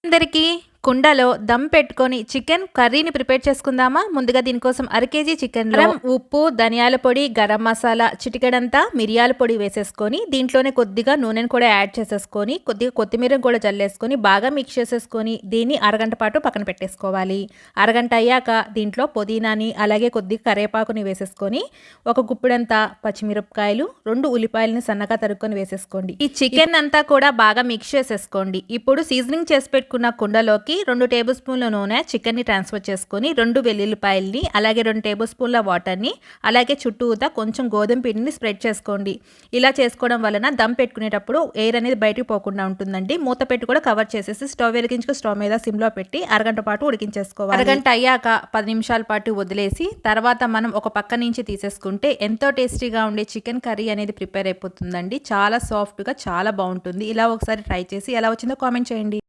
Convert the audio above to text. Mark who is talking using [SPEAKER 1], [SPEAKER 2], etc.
[SPEAKER 1] అందరికీ కుండలో దమ్ పెట్టుకొని చికెన్ కర్రీని ప్రిపేర్ చేసుకుందామా. ముందుగా దీనికోసం కేజీ చికెన్లో ఉప్పు, ధనియాల పొడి, గరం మసాలా, చిటికెడంతా మిరియాల పొడి వేసేసుకొని దీంట్లోనే కొద్దిగా నూనెను కూడా యాడ్ చేసేసుకొని కొద్దిగా కొత్తిమీరను కూడా జల్లేసుకొని బాగా మిక్స్ చేసేసుకొని దీన్ని అరగంట పాటు పక్కన పెట్టేసుకోవాలి. అరగంట అయ్యాక దీంట్లో పుదీనాని అలాగే కొద్దిగా కరివేపాకుని వేసేసుకొని ఒక గుప్పిడంతా పచ్చిమిరపకాయలు, 2 ఉల్లిపాయలని సన్నగా తరుక్కొని వేసేసుకోండి. ఈ చికెన్ అంతా కూడా బాగా మిక్స్ చేసేసుకోండి. ఇప్పుడు సీజనింగ్ చేసి పెట్టుకున్న కుండలోకి 2 టేబుల్ స్పూన్ల నూనె చికెన్ని ట్రాన్స్ఫర్ చేసుకొని 2 వెల్లుల్లిపాయల్ని అలాగే 2 టేబుల్ స్పూన్ల వాటర్ని అలాగే చుట్టూతా కొంచెం గోధుమ పిండిని స్ప్రెడ్ చేసుకోండి. ఇలా చేసుకోవడం వలన దమ్ పెట్టుకునేటప్పుడు ఎయిర్ అనేది బయటకు పోకుండా ఉంటుందండి. మూత పెట్టి కూడా కవర్ చేసేసి స్టవ్ వెలిగించుకు స్టవ్ మీద సిమ్లో పెట్టి అరగంట పాటు ఉడికించేసుకోవాలి. అరగంట అయ్యాక 10 నిమిషాల పాటు వదిలేసి తర్వాత మనం ఒక పక్క నుంచి తీసేసుకుంటే ఎంతో టేస్టీగా ఉండే చికెన్ కర్రీ అనేది ప్రిపేర్ అయిపోతుందండి. చాలా సాఫ్ట్గా చాలా బాగుంటుంది. ఇలా ఒకసారి ట్రై చేసి ఎలా వచ్చిందో కామెంట్ చేయండి.